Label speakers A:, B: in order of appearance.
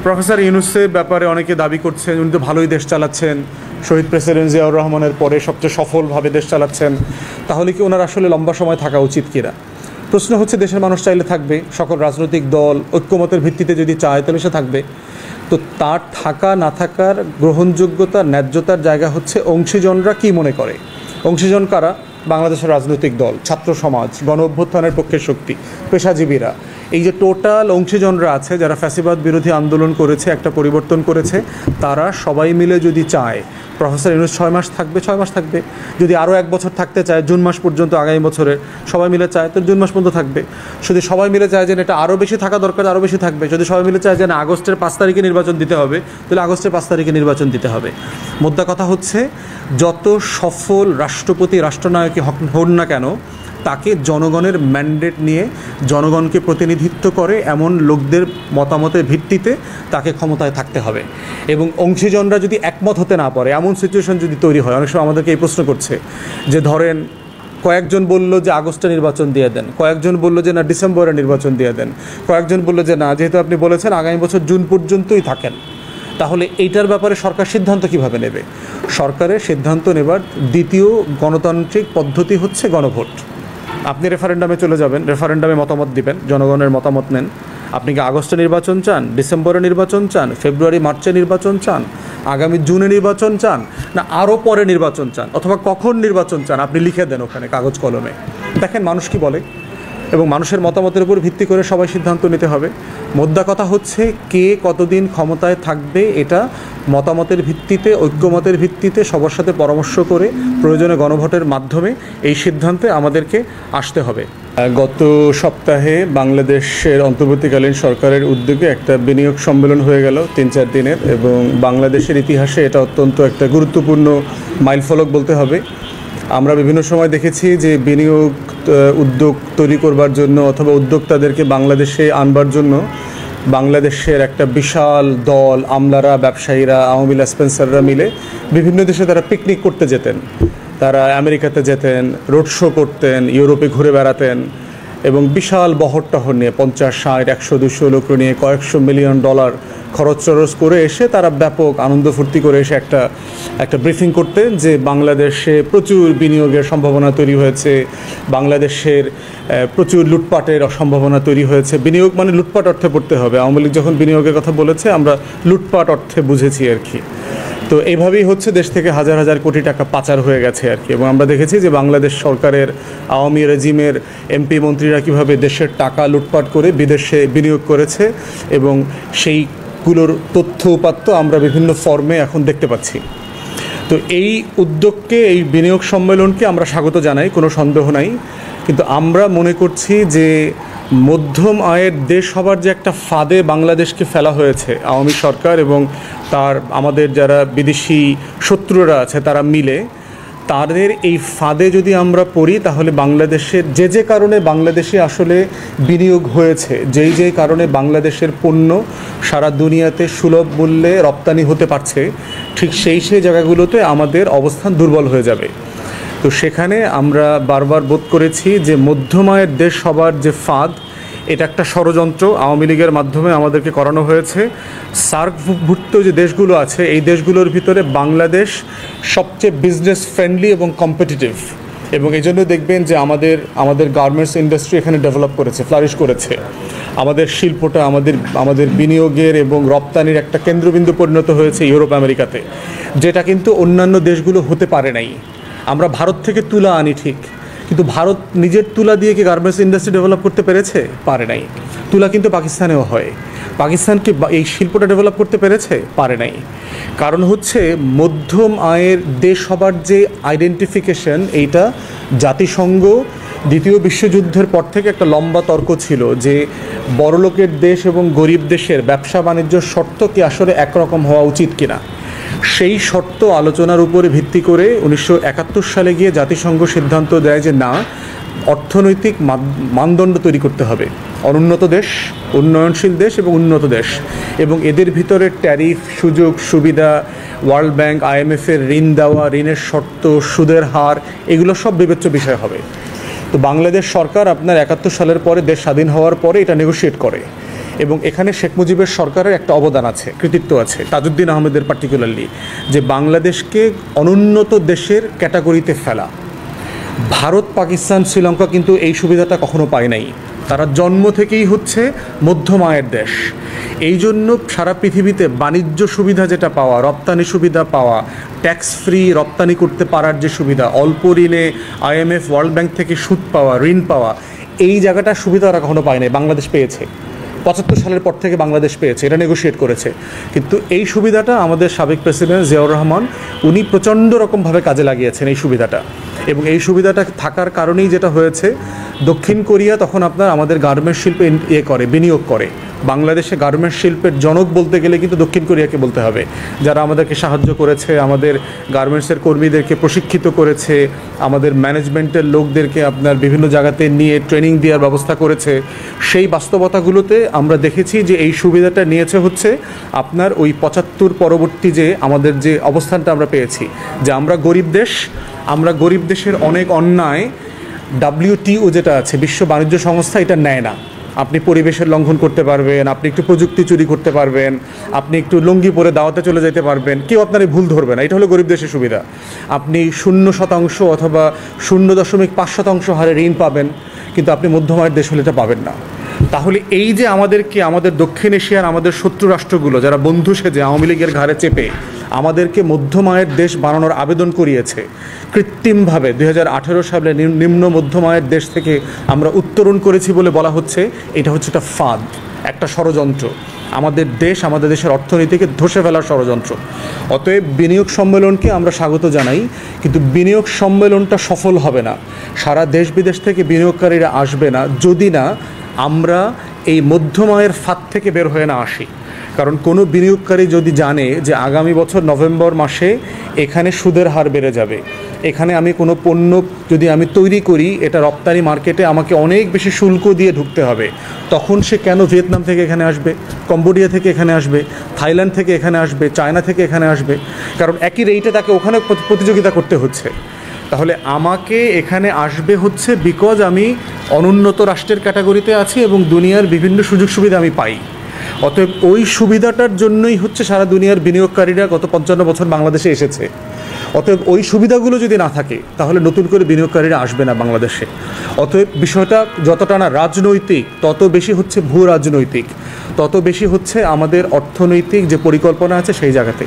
A: Professor ইউনূসের ব্যাপারে অনেকে দাবি করছেন উনি তো ভালোই দেশ চালাচ্ছেন, শহীদ প্রেসিডেন্ট জিয়াউর রহমানের পরে সবচেয়ে সফলভাবে দেশ চালাচ্ছেন, তাহলে কি ওনার আসলে লম্বা সময় থাকা উচিত কিনা? প্রশ্ন হচ্ছে, দেশের মানুষ চাইলে থাকবে, সকল রাজনৈতিক দল ঐক্যমতের ভিত্তিতে যদি চায় তাহলে সে থাকবে। তো তার থাকা না থাকার গ্রহণযোগ্যতা, ন্যায্যতার জায়গা হচ্ছে অংশীজনরা কি মনে করে। অংশীজন কারা? বাংলাদেশের রাজনৈতিক দল, ছাত্র সমাজ, গণ অভ্যুত্থানের পক্ষের শক্তি, পেশাজীবীরা। এই যে টোটাল অংশীজনরা আছে যারা ফ্যাসিবাদ বিরোধী আন্দোলন করেছে, একটা পরিবর্তন করেছে, তারা সবাই মিলে যদি চায় প্রফেসর ইউনূস 6 মাস থাকবে, 6 মাস থাকবে। যদি আরও 1 বছর থাকতে চায়, জুন মাস পর্যন্ত আগামী বছরের সবাই মিলে চায়, তো জুন মাস পর্যন্ত থাকবে। যদি সবাই মিলে চায় যে এটা আরও বেশি থাকা দরকার, আরও বেশি থাকবে। যদি সবাই মিলে চায় যে না আগস্টের 5 তারিখে নির্বাচন দিতে হবে, তাহলে আগস্টের 5 তারিখে নির্বাচন দিতে হবে। মোদ্দা কথা হচ্ছে, যত সফল রাষ্ট্রপতি, রাষ্ট্রনায়কই হন না কেন, তাকে জনগণের ম্যান্ডেট নিয়ে জনগণকে প্রতিনিধিত্ব করে এমন লোকদের মতামতের ভিত্তিতে তাকে ক্ষমতায় থাকতে হবে। এবং অংশীজনরা যদি একমত হতে না পারে, এমন সিচুয়েশন যদি তৈরি হয়, অনেক সময় আমাদেরকে এই প্রশ্ন করছে যে ধরেন কয়েকজন বলল যে আগস্টে নির্বাচন দিয়ে দেন, কয়েকজন বলল যে না ডিসেম্বরে নির্বাচন দিয়ে দেন, কয়েকজন বলল যে না যেহেতু আপনি বলেছেন আগামী বছর জুন পর্যন্তই থাকেন, তাহলে এইটার ব্যাপারে সরকার সিদ্ধান্ত কিভাবে নেবে? সরকারের সিদ্ধান্ত নেবার দ্বিতীয় গণতান্ত্রিক পদ্ধতি হচ্ছে গণভোট। আপনি রেফারেন্ডামে চলে যাবেন, রেফারেন্ডামে মতামত দিবেন, জনগণের মতামত নেন। আপনি কি আগস্টে নির্বাচন চান, ডিসেম্বরে নির্বাচন চান, ফেব্রুয়ারি মার্চে নির্বাচন চান, আগামী জুনে নির্বাচন চান, না আরও পরে নির্বাচন চান, অথবা কখন নির্বাচন চান, আপনি লিখে দেন ওখানে কাগজ কলমে। দেখেন মানুষ কি বলে, এবং মানুষের মতামতের উপর ভিত্তি করে সবাই সিদ্ধান্ত নিতে হবে। মোদ্দা কথা হচ্ছে, কে কতদিন ক্ষমতায় থাকবে এটা মতামতের ভিত্তিতে, ঐক্যমতের ভিত্তিতে সবার সাথে পরামর্শ করে প্রয়োজনে গণভোটের মাধ্যমে এই সিদ্ধান্তে আমাদেরকে আসতে হবে। গত সপ্তাহে বাংলাদেশের অন্তর্বর্তীকালীন সরকারের উদ্যোগে একটা বিনিয়োগ সম্মেলন হয়ে গেল 3-4 দিনের, এবং বাংলাদেশের ইতিহাসে এটা অত্যন্ত একটা গুরুত্বপূর্ণ মাইলফলক বলতে হবে। আমরা বিভিন্ন সময় দেখেছি যে বিনিয়োগ উদ্যোগ তৈরি করবার জন্য অথবা উদ্যোক্তাদেরকে বাংলাদেশে আনবার জন্য বাংলাদেশের একটা বিশাল দল, আমলারা, ব্যবসায়ীরা, আওয়ামী লীগ স্পন্সররা মিলে বিভিন্ন দেশে তারা পিকনিক করতে যেতেন, তারা আমেরিকাতে যেতেন, রোড শো করতেন, ইউরোপে ঘুরে বেড়াতেন, এবং বিশাল বহর নিয়ে 50, 60, 100, 200 লোক নিয়ে কয়েকশো মিলিয়ন ডলার খরচ করে এসে তারা ব্যাপক আনন্দ ফুর্তি করে এসে একটা ব্রিফিং করতেন যে বাংলাদেশে প্রচুর বিনিয়োগের সম্ভাবনা তৈরি হয়েছে, বাংলাদেশের প্রচুর লুটপাটের সম্ভাবনা তৈরি হয়েছে। বিনিয়োগ মানে লুটপাট অর্থে পড়তে হবে। আওয়ামী লীগ যখন বিনিয়োগের কথা বলেছে আমরা লুটপাট অর্থে বুঝেছি আর কি। তো এইভাবেই হচ্ছে দেশ থেকে হাজার হাজার কোটি টাকা পাচার হয়ে গেছে আর কি। এবং আমরা দেখেছি যে বাংলাদেশ সরকারের আওয়ামী রেজিমের এমপি মন্ত্রীরা কীভাবে দেশের টাকা লুটপাট করে বিদেশে বিনিয়োগ করেছে, এবং সেইগুলোর তথ্য উপাত্ত আমরা বিভিন্ন ফর্মে এখন দেখতে পাচ্ছি। তো এই উদ্যোগকে, এই বিনিয়োগ সম্মেলনকে আমরা স্বাগত জানাই, কোনো সন্দেহ নাই। কিন্তু আমরা মনে করছি যে মধ্যম আয়ের দেশ হবার যে একটা ফাঁদে বাংলাদেশকে ফেলা হয়েছে আওয়ামী সরকার এবং আমাদের যারা বিদেশি শত্রুরা আছে তারা মিলে, তাদের এই ফাঁদে যদি আমরা পড়ি তাহলে বাংলাদেশের যে কারণে বাংলাদেশে আসলে বিনিয়োগ হয়েছে, যেই কারণে বাংলাদেশের পণ্য সারা দুনিয়াতে সুলভ মূল্যে রপ্তানি হতে পারছে, ঠিক সেই জায়গাগুলোতে আমাদের অবস্থান দুর্বল হয়ে যাবে। তো সেখানে আমরা বারবার বোধ করেছি যে মধ্যম আয়ের দেশ হবার যে ফাঁদ, এটা একটা ষড়যন্ত্র আওয়ামী লীগের মাধ্যমে আমাদেরকে করানো হয়েছে। সার্কভুক্ত যে দেশগুলো আছে এই দেশগুলোর ভিতরে বাংলাদেশ সবচেয়ে বিজনেস ফ্রেন্ডলি এবং কম্পিটিটিভ, এবং এই জন্য দেখবেন যে আমাদের গার্মেন্টস ইন্ডাস্ট্রি এখানে ডেভেলপ করেছে, ফ্লারিশ করেছে। আমাদের শিল্পটা আমাদের বিনিয়োগের এবং রপ্তানির একটা কেন্দ্রবিন্দু পরিণত হয়েছে ইউরোপ আমেরিকাতে, যেটা কিন্তু অন্যান্য দেশগুলো হতে পারে নাই। আমরা ভারত থেকে তুলা আনি ঠিক, কিন্তু ভারত নিজের তুলা দিয়ে কি গার্মেন্টস ইন্ডাস্ট্রি ডেভেলপ করতে পেরেছে? পারে নাই। তুলা কিন্তু পাকিস্তানেও হয়, পাকিস্তান কি এই শিল্পটা ডেভেলপ করতে পেরেছে? পারে নাই। কারণ হচ্ছে মধ্যম আয়ের দেশ হবার যে আইডেন্টিফিকেশন, এইটা জাতিসংঘ দ্বিতীয় বিশ্বযুদ্ধের পর থেকে একটা লম্বা তর্ক ছিল যে বড়লোকের দেশ এবং গরিব দেশের ব্যবসা বাণিজ্য শর্ত কি আসলে একরকম হওয়া উচিত কিনা। সেই শর্ত আলোচনার উপরে ভিত্তি করে 1971 সালে গিয়ে জাতিসংঘ সিদ্ধান্ত দেয় যে না, অর্থনৈতিক মানদণ্ড তৈরি করতে হবে, অনুন্নত দেশ, উন্নয়নশীল দেশ এবং উন্নত দেশ, এবং এদের ভিতরে ট্যারিফ, সুযোগ সুবিধা, ওয়ার্ল্ড ব্যাংক, IMF-এর ঋণ দেওয়া, ঋণের শর্ত, সুদের হার, এগুলো সব বিবেচ্য বিষয় হবে। তো বাংলাদেশ সরকার আপনার 71 সালের পরে, দেশ স্বাধীন হওয়ার পরে এটা নেগোশিয়েট করে, এবং এখানে শেখ মুজিবের সরকারের একটা অবদান আছে, কৃতিত্ব আছে, তাজউদ্দিন আহমেদের পার্টিকুলারলি, যে বাংলাদেশকে অনুন্নত দেশের ক্যাটাগরিতে ফেলা। ভারত, পাকিস্তান, শ্রীলঙ্কা কিন্তু এই সুবিধাটা কখনো পায় নাই। তারা জন্ম থেকেই হচ্ছে মধ্যম আয়ের দেশ। এই জন্য সারা পৃথিবীতে বাণিজ্য সুবিধা যেটা পাওয়া, রপ্তানি সুবিধা পাওয়া, ট্যাক্স ফ্রি রপ্তানি করতে পারার যে সুবিধা, অল্প ঋণে IMF, ওয়ার্ল্ড ব্যাংক থেকে সুদ পাওয়া, ঋণ পাওয়া, এই জায়গাটার সুবিধা ওরা কখনো পায় নাই। বাংলাদেশ পেয়েছে 75 সালের পর থেকে, বাংলাদেশ পেয়েছে, এটা নেগোশিয়েট করেছে। কিন্তু এই সুবিধাটা আমাদের সাবেক প্রেসিডেন্ট জিয়াউর রহমান উনি প্রচণ্ড রকমভাবে কাজে লাগিয়েছেন এই সুবিধাটা। এবং এই সুবিধাটা থাকার কারণেই যেটা হয়েছে, দক্ষিণ কোরিয়া তখন আমাদের গার্মেন্টস শিল্পে বিনিয়োগ করে। বাংলাদেশে গার্মেন্টস শিল্পের জনক বলতে গেলে কিন্তু দক্ষিণ কোরিয়াকে বলতে হবে, যারা আমাদেরকে সাহায্য করেছে, আমাদের গার্মেন্টসের কর্মীদেরকে প্রশিক্ষিত করেছে, আমাদের ম্যানেজমেন্টের লোকদেরকে বিভিন্ন জায়গাতে নিয়ে ট্রেনিং দেওয়ার ব্যবস্থা করেছে। সেই বাস্তবতাগুলোতে আমরা দেখেছি যে এই সুবিধাটা নিয়েছে হচ্ছে আপনার ওই 75 পরবর্তী যে আমাদের যে অবস্থানটা আমরা পেয়েছি, যে আমরা গরিব দেশ, আমরা গরিব দেশের অনেক অন্যায় WTO যেটা আছে, বিশ্ব বাণিজ্য সংস্থা, এটা নেয় না। আপনি পরিবেশের লঙ্ঘন করতে পারবেন, আপনি একটু প্রযুক্তি চুরি করতে পারবেন, আপনি একটু লুঙ্গি পরে দাওয়াতে চলে যেতে পারবেন, কেউ আপনার এই ভুল ধরবে না। এটা হলো গরিব দেশের সুবিধা। আপনি 0% অথবা 0.5% হারে ঋণ পাবেন, কিন্তু আপনি মধ্যম আয়ের দেশ হলে এটা পাবেন না। তাহলে এই যে আমাদের দক্ষিণ এশিয়ার আমাদের শত্রু রাষ্ট্রগুলো যারা বন্ধু সেজে আওয়ামী লীগের ঘাড়ে চেপে আমাদেরকে মধ্যম আয়ের দেশ বানানোর আবেদন করিয়েছে, কৃত্রিমভাবে 2018 সালে নিম্ন মধ্যম আয়ের দেশ থেকে আমরা উত্তরণ করেছি বলে বলা হচ্ছে, এটা হচ্ছে একটা ফাঁদ, একটা ষড়যন্ত্র, আমাদের দেশের অর্থনীতিকে ধসে ফেলার ষড়যন্ত্র। অতএব বিনিয়োগ সম্মেলনকে আমরা স্বাগত জানাই, কিন্তু বিনিয়োগ সম্মেলনটা সফল হবে না, সারা দেশ বিদেশ থেকে বিনিয়োগকারীরা আসবে না যদি না আমরা এই মধ্যম আয়ের ফাঁদ থেকে বের হয়ে না আসি। কারণ কোনো বিনিয়োগকারী যদি জানে যে আগামী বছর নভেম্বর মাসে এখানে সুদের হার বেড়ে যাবে, এখানে আমি কোনো পণ্য যদি আমি তৈরি করি, এটা রপ্তানি মার্কেটে আমাকে অনেক বেশি শুল্ক দিয়ে ঢুকতে হবে, তখন সে কেন ভিয়েতনাম থেকে এখানে আসবে, কম্বোডিয়া থেকে এখানে আসবে, থাইল্যান্ড থেকে এখানে আসবে, চায়না থেকে এখানে আসবে? কারণ একই রেটে তাকে ওখানে প্রতিযোগিতা করতে হচ্ছে। তাহলে আমাকে এখানে আসবে হচ্ছে বিকজ আমি অনুন্নত রাষ্ট্রের ক্যাটাগরিতে আছি এবং দুনিয়ার বিভিন্ন সুযোগ সুবিধা আমি পাই। অতএব ওই সুবিধাটার জন্যই হচ্ছে সারা দুনিয়ার বিনিয়োগকারীরা গত 55 বছর বাংলাদেশে এসেছে। অতএব ওই সুবিধাগুলো যদি না থাকে তাহলে নতুন করে বিনিয়োগকারীরা আসবে না বাংলাদেশে। অতএব বিষয়টা যতটা না রাজনৈতিক, তত বেশি হচ্ছে ভূ রাজনৈতিক, তত বেশি হচ্ছে আমাদের অর্থনৈতিক যে পরিকল্পনা আছে সেই জায়গাতে।